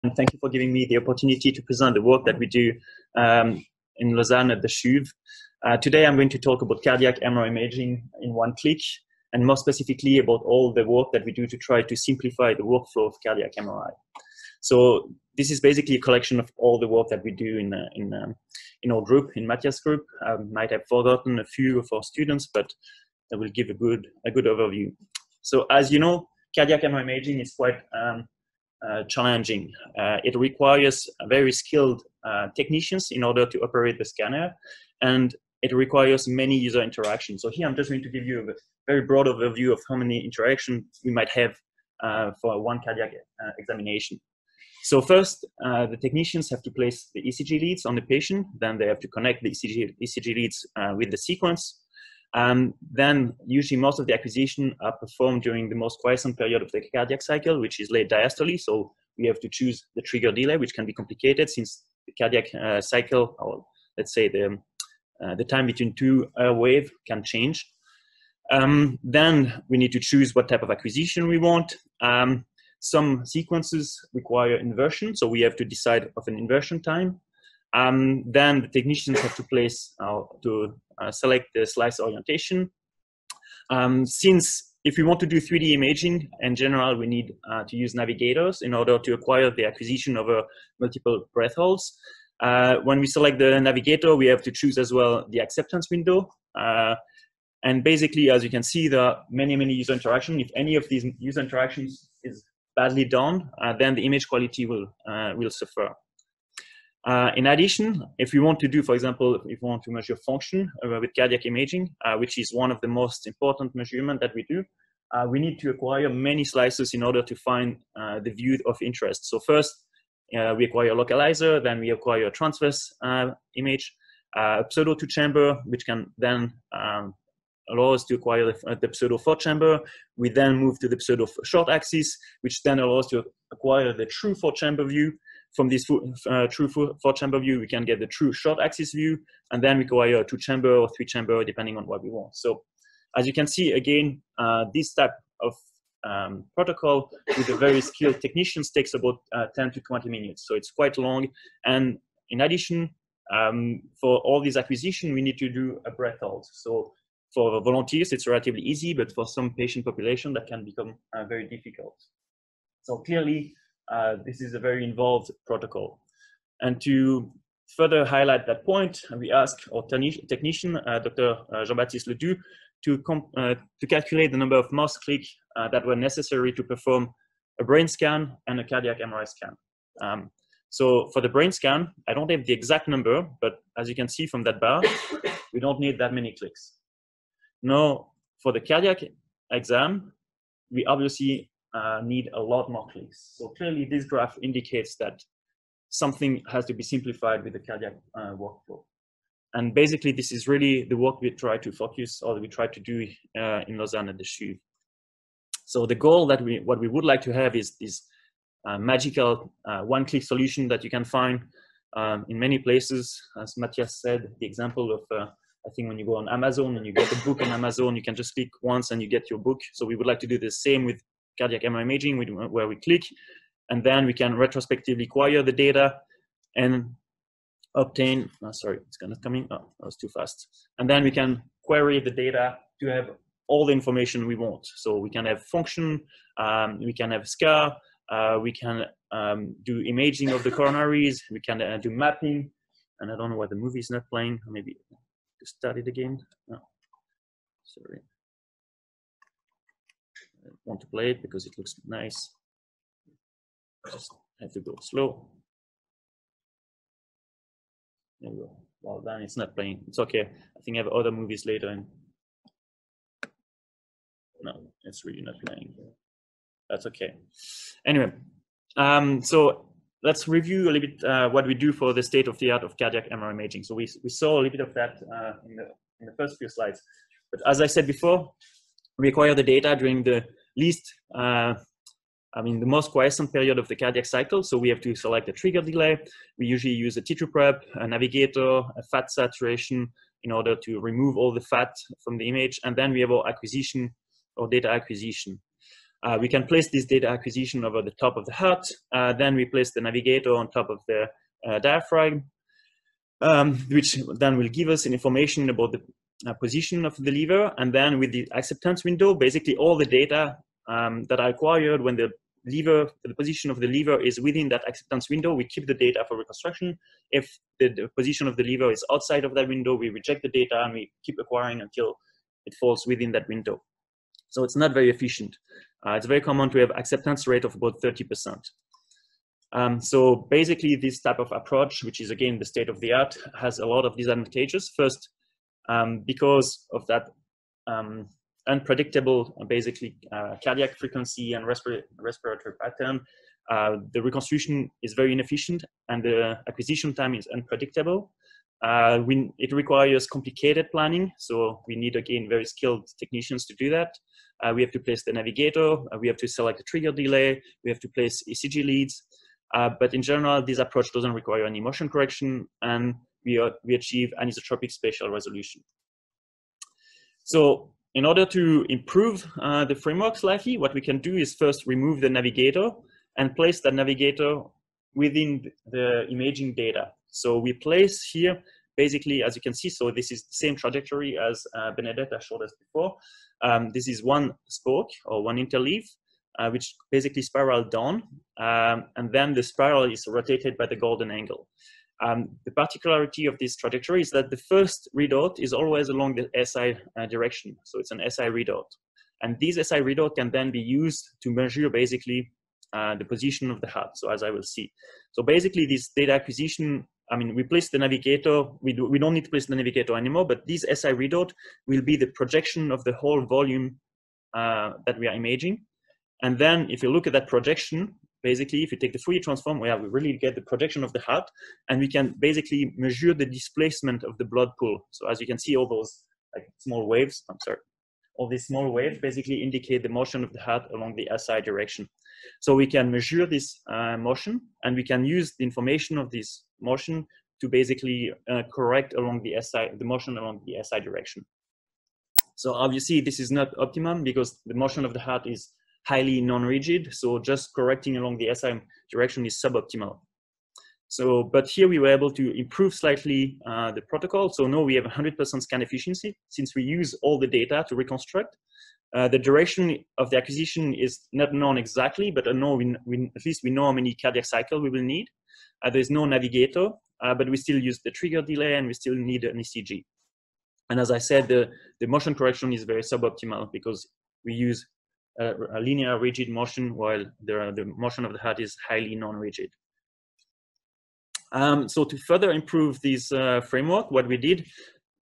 And thank you for giving me the opportunity to present the work that we do in Lausanne at the CHUV. Today I'm going to talk about cardiac MRI imaging in one click, and more specifically about all the work that we do to try to simplify the workflow of cardiac MRI. So this is basically a collection of all the work that we do in our group, in Matthias' group. I might have forgotten a few of our students, but I will give a good overview. So as you know, cardiac MRI imaging is quite challenging. It requires very skilled technicians in order to operate the scanner, and it requires many user interactions. So here I'm just going to give you a very broad overview of how many interactions we might have for one cardiac examination. So first, the technicians have to place the ECG leads on the patient. Then they have to connect the ECG leads with the sequence. Then usually most of the acquisition are performed during the most quiescent period of the cardiac cycle, which is late diastole. So we have to choose the trigger delay, which can be complicated since the cardiac cycle, or let's say the time between two waves can change. Then we need to choose what type of acquisition we want. Some sequences require inversion, so we have to decide of an inversion time. Then the technicians have to place select the slice orientation. Since if we want to do 3D imaging, in general, we need to use navigators in order to acquire the acquisition over multiple breath holds. When we select the navigator, we have to choose as well the acceptance window. And basically, as you can see, there are many user interactions. If any of these user interactions is badly done, then the image quality will suffer. In addition, if we want to do, for example, if we want to measure function with cardiac imaging, which is one of the most important measurements that we do, we need to acquire many slices in order to find the view of interest. So first, we acquire a localizer, then we acquire a transverse image, a pseudo two chamber, which can then allow us to acquire the pseudo four chamber. We then move to the pseudo short axis, which then allows us to acquire the true four chamber view. From this true four chamber view, we can get the true short axis view, and then we acquire a two chamber or three chamber depending on what we want. So as you can see, again, this type of protocol with a very skilled technicians takes about 10 to 20 minutes. So it's quite long. And in addition, for all these acquisition, we need to do a breath hold. So for volunteers, it's relatively easy, but for some patient population, that can become very difficult. So clearly, this is a very involved protocol. And to further highlight that point, we asked our technician, Dr. Jean-Baptiste Ledoux, to calculate the number of mouse clicks that were necessary to perform a brain scan and a cardiac MRI scan. So for the brain scan, I don't have the exact number, but as you can see from that bar, we don't need that many clicks. Now, for the cardiac exam, we obviously need a lot more clicks. So clearly this graph indicates that something has to be simplified with the cardiac workflow. And basically this is really the work we try to focus, or we try to do in Lausanne at the CHUV. So the goal that what we would like to have is this magical one-click solution that you can find in many places. As Matthias said, the example of I think when you go on Amazon and you get a book on Amazon, you can just click once and you get your book. So we would like to do the same with cardiac MRI imaging, where we click, and then we can retrospectively acquire the data and obtain, sorry, it's kind of coming, oh, that was too fast. And then we can query the data to have all the information we want. So we can have function, we can have scar, we can do imaging of the coronaries, we can do mapping, and I don't know why the movie is not playing, maybe to start it again. No, sorry. I want to play it because it looks nice. Just have to go slow. There we go. Well done. It's not playing. It's okay. I think I have other movies later. And no, it's really not playing. That's okay. Anyway, so let's review a little bit what we do for the state of the art of cardiac MRI imaging. So we saw a little bit of that in the first few slides. But as I said before, we acquire the data during the least, the most quiescent period of the cardiac cycle. So we have to select a trigger delay. We usually use a T2 prep, a navigator, a fat saturation in order to remove all the fat from the image. And then we have our acquisition or data acquisition. We can place this data acquisition over the top of the heart. Then we place the navigator on top of the diaphragm, which then will give us information about the position of the lever. And then with the acceptance window, basically all the data that are acquired when the position of the lever is within that acceptance window, we keep the data for reconstruction. If the position of the lever is outside of that window, we reject the data and we keep acquiring until it falls within that window. So it's not very efficient. It's very common to have acceptance rate of about 30%. So basically this type of approach, which is again the state of the art, has a lot of disadvantages. First, because of that unpredictable, basically cardiac frequency and respiratory pattern, the reconstruction is very inefficient and the acquisition time is unpredictable. It requires complicated planning, so we need again very skilled technicians to do that. We have to place the navigator, we have to select the trigger delay, we have to place ECG leads. But in general, this approach doesn't require any motion correction, and we achieve anisotropic spatial resolution. So in order to improve the framework slightly, what we can do is first remove the navigator and place that navigator within the imaging data. So we place here, basically, as you can see, so this is the same trajectory as Benedetta showed us before. This is one spoke or one interleaf, which basically spiral down, and then the spiral is rotated by the golden angle. The particularity of this trajectory is that the first readout is always along the SI direction, so it's an SI readout. And this SI readout can then be used to measure basically the position of the heart, so as I will see. So basically this data acquisition, I mean, we place the navigator, we don't need to place the navigator anymore, but this SI readout will be the projection of the whole volume that we are imaging. And then if you look at that projection, basically, if you take the Fourier transform, we really get the projection of the heart, and we can basically measure the displacement of the blood pool. So as you can see, all those like small waves, all these small waves basically indicate the motion of the heart along the SI direction. So we can measure this motion, and we can use the information of this motion to basically correct along the motion along the SI direction. So obviously, this is not optimum because the motion of the heart is highly non-rigid, so just correcting along the SI direction is suboptimal. So, but here we were able to improve slightly the protocol. So now we have 100% scan efficiency since we use all the data to reconstruct. The duration of the acquisition is not known exactly, but at least we know how many cardiac cycles we will need. There's no navigator, but we still use the trigger delay and we still need an ECG. And as I said, the motion correction is very suboptimal because we use a linear rigid motion while the motion of the heart is highly non-rigid. So to further improve this framework, what we did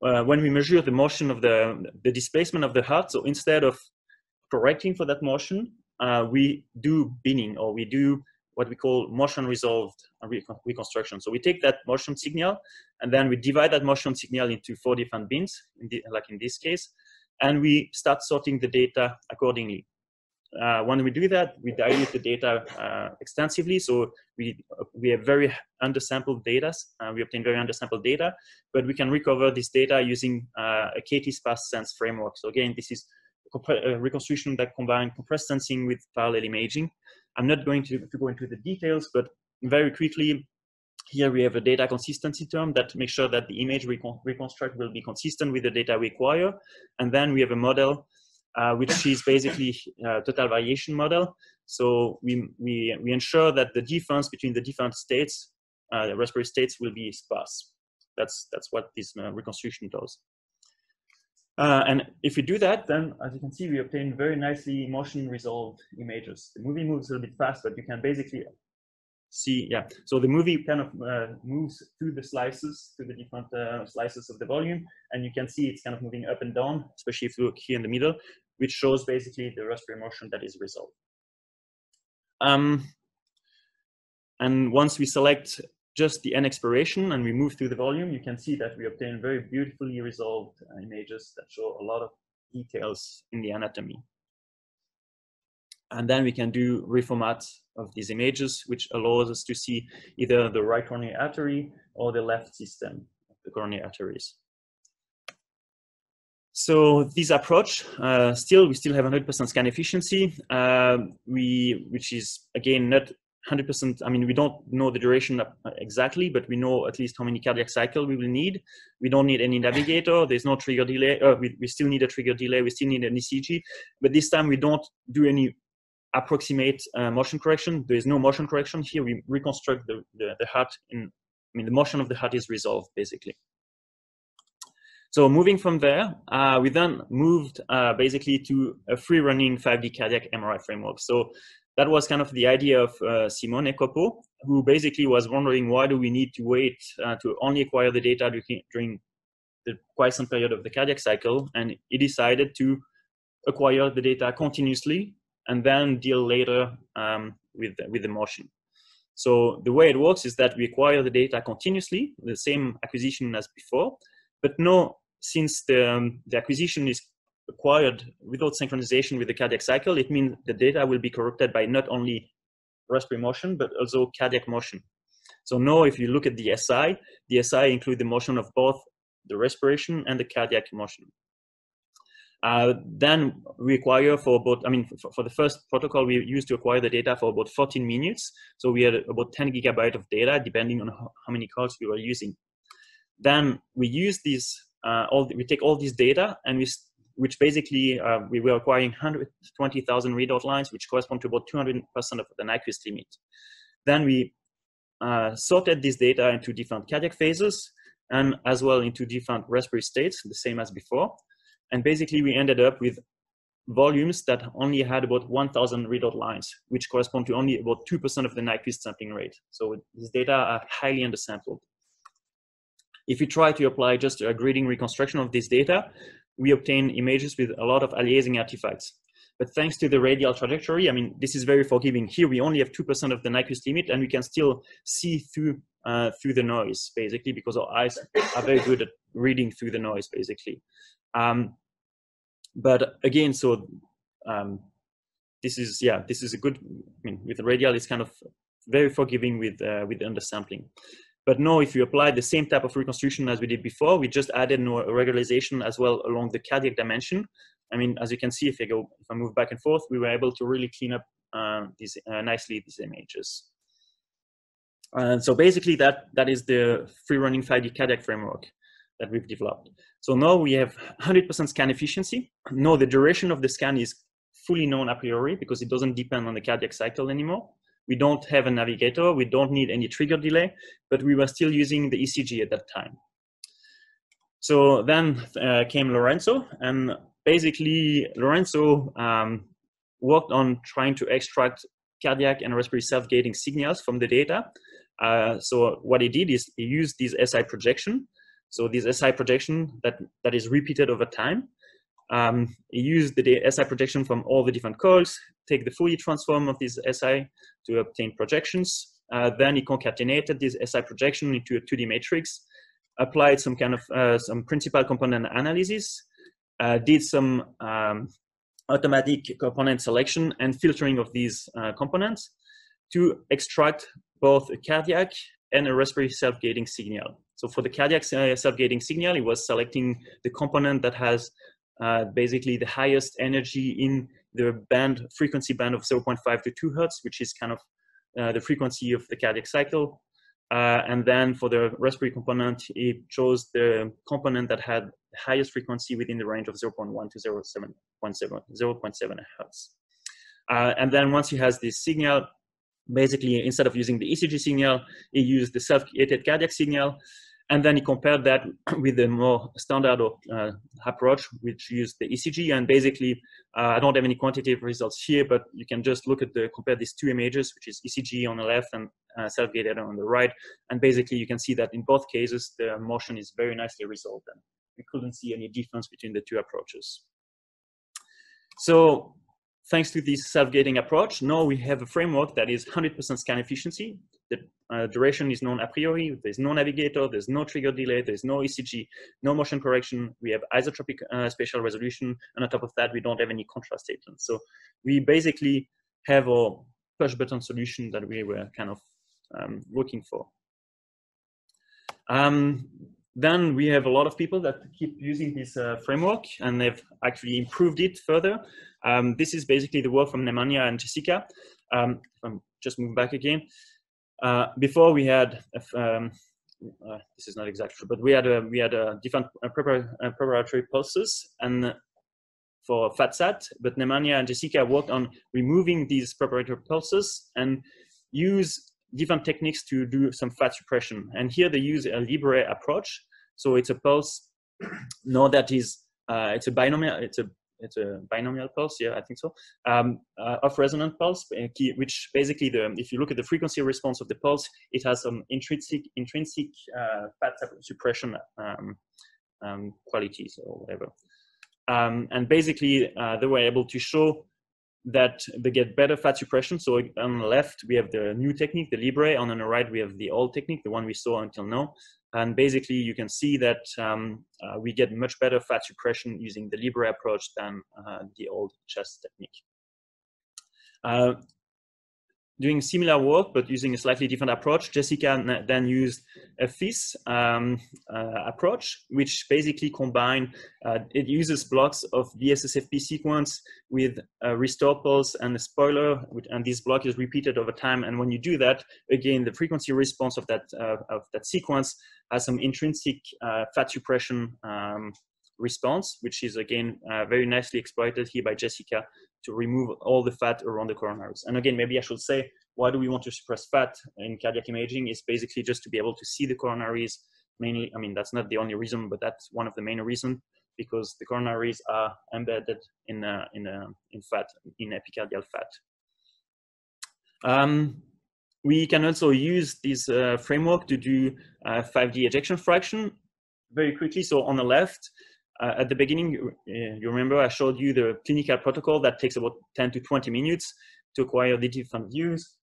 when we measure the motion of the displacement of the heart, so instead of correcting for that motion, we do binning, or we do what we call motion resolved reconstruction. So we take that motion signal and then we divide that motion signal into 4 different bins, like in this case, and we start sorting the data accordingly. When we do that, we dilute the data extensively. So we have very undersampled data. We obtain very undersampled data, but we can recover this data using a KT-sparse sense framework. So again, this is a reconstruction that combines compressed sensing with parallel imaging. I'm not going to go into the details, but very quickly, here we have a data consistency term that makes sure that the image reconstruct will be consistent with the data we acquire. And then we have a model which is basically a total variation model. So we ensure that the difference between the different states, the respiratory states, will be sparse. That's what this reconstruction does. And if we do that, then as you can see, we obtain very nicely motion resolved images. The movie moves a little bit fast, but you can basically see, yeah. So the movie kind of moves through the slices, through the different slices of the volume, and you can see it's kind of moving up and down, especially if you look here in the middle, which shows basically the respiratory motion that is resolved. And once we select just the N expiration and we move through the volume, you can see that we obtain very beautifully resolved images that show a lot of details in the anatomy. And then we can do reformat of these images, which allows us to see either the right coronary artery or the left system of the coronary arteries. So this approach, we still have 100% scan efficiency, which is again not 100%. I mean, we don't know the duration exactly, but we know at least how many cardiac cycles we will need. We don't need any navigator. There's no trigger delay. We still need a trigger delay. We still need an ECG, but this time we don't do any approximate motion correction. There is no motion correction here. We reconstruct the heart. The motion of the heart is resolved basically. So moving from there, we then moved basically to a free-running 5D cardiac MRI framework. So that was kind of the idea of Simone Copo, who basically was wondering why do we need to wait to only acquire the data during the quiescent period of the cardiac cycle, and he decided to acquire the data continuously and then deal later with the motion. So the way it works is that we acquire the data continuously, the same acquisition as before, but no, since the acquisition is acquired without synchronization with the cardiac cycle, it means the data will be corrupted by not only respiratory motion, but also cardiac motion. So now if you look at the SI includes the motion of both the respiration and the cardiac motion. Then we acquire for about, for the first protocol, we used to acquire the data for about 14 minutes. So we had about 10 gigabytes of data, depending on how many calls we were using. Then we use these, we take all this data, and which basically we were acquiring 120,000 readout lines, which correspond to about 200% of the Nyquist limit. Then we sorted this data into different cardiac phases and as well into different respiratory states, the same as before. And basically we ended up with volumes that only had about 1,000 readout lines, which correspond to only about 2% of the Nyquist sampling rate. So these data are highly undersampled. If we try to apply just a grading reconstruction of this data, we obtain images with a lot of aliasing artifacts. But thanks to the radial trajectory, this is very forgiving. Here we only have 2% of the Nyquist limit, and we can still see through the noise, basically, because our eyes are very good at reading through the noise, basically. But again, so this is a good. With the radial, it's kind of very forgiving with undersampling. But now, if you apply the same type of reconstruction as we did before, we just added no regularization as well along the cardiac dimension. As you can see, if I move back and forth, we were able to really clean up these images. So basically, that is the free-running 5D cardiac framework that we've developed. So now we have 100% scan efficiency. Now the duration of the scan is fully known a priori because it doesn't depend on the cardiac cycle anymore. We don't have a navigator. We don't need any trigger delay, but we were still using the ECG at that time. So then came Lorenzo, and basically Lorenzo worked on trying to extract cardiac and respiratory self-gating signals from the data. So what he did is he used this SI projection. So this SI projection that is repeated over time. He used the SI projection from all the different coils, take the Fourier transform of this SI to obtain projections. Then he concatenated this SI projection into a 2D matrix, applied some kind of some principal component analysis, did some automatic component selection and filtering of these components to extract both a cardiac and a respiratory self-gating signal. So for the cardiac self-gating signal, he was selecting the component that has basically the highest energy in the frequency band of 0.5 to 2 Hertz, which is kind of the frequency of the cardiac cycle. And then for the respiratory component, he chose the component that had the highest frequency within the range of 0.1 to 0.7 Hertz. And then once he has this signal, basically instead of using the ECG signal, he used the self-gated cardiac signal. And then he compared that with the more standard approach, which used the ECG. And basically, I don't have any quantitative results here, but you can just compare these two images, which is ECG on the left and self-gated on the right. And basically, you can see that in both cases, the motion is very nicely resolved. And we couldn't see any difference between the two approaches. So thanks to this self-gating approach, now we have a framework that is 100% scan efficiency. The duration is known a priori. There's no navigator, there's no trigger delay, there's no ECG, no motion correction. We have isotropic spatial resolution, and on top of that, we don't have any contrast statements. So we basically have a push-button solution that we were kind of looking for. Then we have a lot of people that keep using this framework, and they've actually improved it further. This is basically the work from Nemanja and Jessica. I'm just moving back again. Before we had, this is not exactly true, but we had different preparatory pulses and for FATSAT, but Nemanja and Jessica worked on removing these preparatory pulses and use different techniques to do some fat suppression. And here they use a LIBRE approach. So it's a pulse, no, that is, it's a binomial, it's a binomial pulse, yeah, I think so, of resonant pulse, which basically, if you look at the frequency response of the pulse, it has some intrinsic fat suppression qualities or whatever. And basically, they were able to show that they get better fat suppression. So on the left, we have the new technique, the LIBRE. On the right, we have the old technique, the one we saw until now. And basically, you can see that we get much better fat suppression using the LIBRE approach than the old chest technique. Doing similar work, but using a slightly different approach, Jessica then used a FISS approach, which basically combine, it uses blocks of the SSFP sequence with a restore pulse and a spoiler, and this block is repeated over time. And when you do that, again, the frequency response of that sequence has some intrinsic fat suppression response, which is again very nicely exploited here by Jessica to remove all the fat around the coronaries. And again, maybe I should say, why do we want to suppress fat in cardiac imaging? Is basically just to be able to see the coronaries. Mainly, I mean, that's not the only reason, but that's one of the main reasons, because the coronaries are embedded in fat, in epicardial fat. We can also use this framework to do 5D ejection fraction very quickly. So on the left, at the beginning, you remember I showed you the clinical protocol that takes about 10 to 20 minutes to acquire the different views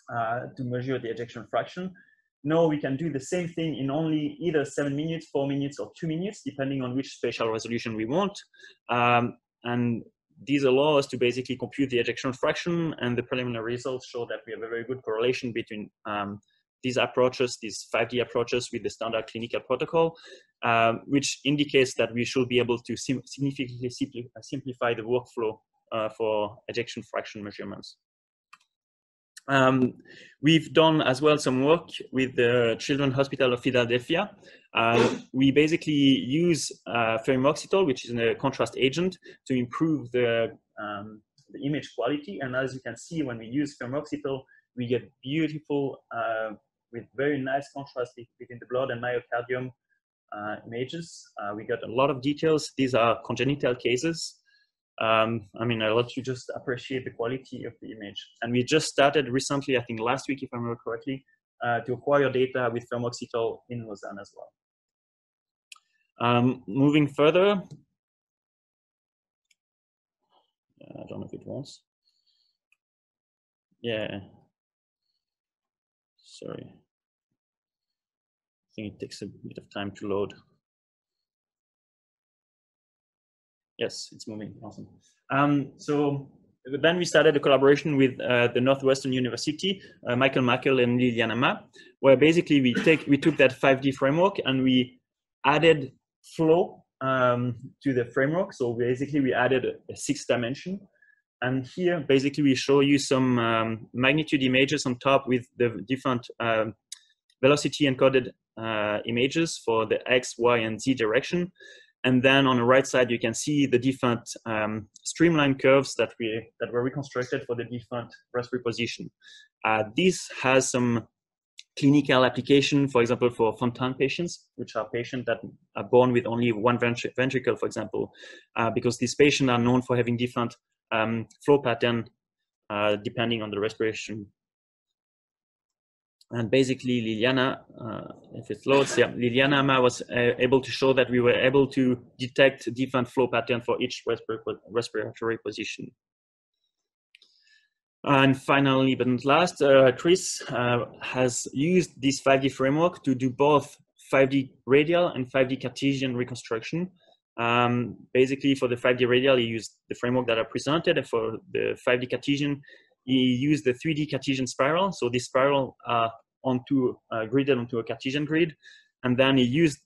to measure the ejection fraction. Now we can do the same thing in only either 7 minutes, 4 minutes, or 2 minutes, depending on which spatial resolution we want. And these allow us to basically compute the ejection fraction, and the preliminary results show that we have a very good correlation between these approaches, these 5D approaches with the standard clinical protocol, which indicates that we should be able to significantly simplify the workflow for ejection fraction measurements. We've done as well some work with the Children's Hospital of Philadelphia. We basically use FERUMOXYTOL, which is a contrast agent, to improve the image quality. And as you can see, when we use FERUMOXYTOL, we get beautiful, with very nice contrast between the blood and myocardium images. We got a lot of details. These are congenital cases. I mean, I'll let you just appreciate the quality of the image. And we just started recently, I think last week, if I remember correctly, to acquire data with FERUMOXYTOL in Lausanne as well. Moving further, I don't know if it wants. Yeah. Sorry. I think it takes a bit of time to load. Yes, it's moving. Awesome. So then we started a collaboration with the Northwestern University, Michael Mackel and Liliana Ma, where basically we took that 5D framework and we added flow to the framework. So basically we added a 6th dimension. And here, basically, we show you some magnitude images on top with the different velocity encoded images for the X, Y, and Z direction. And then on the right side, you can see the different streamline curves that were reconstructed for the different respiratory position. This has some clinical application, for example, for Fontan patients, which are patients that are born with only one ventricle, for example, because these patients are known for having different flow pattern depending on the respiration. And basically Liliana, if it loads, yeah, Liliana Ma was able to show that we were able to detect different flow pattern for each respiratory position. And finally, but not last, Chris has used this 5D framework to do both 5D radial and 5D Cartesian reconstruction. Basically, for the 5D radial, he used the framework that I presented, and for the 5D Cartesian, he used the 3D Cartesian spiral. So this spiral gridded onto a Cartesian grid, and then he used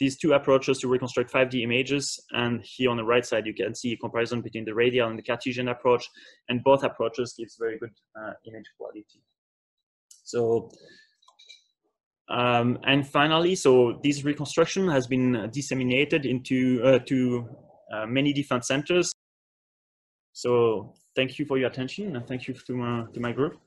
these two approaches to reconstruct 5D images. And here on the right side, you can see a comparison between the radial and the Cartesian approach. And both approaches gives very good image quality. So, and finally, so this reconstruction has been disseminated into many different centers. So thank you for your attention, and thank you to my group.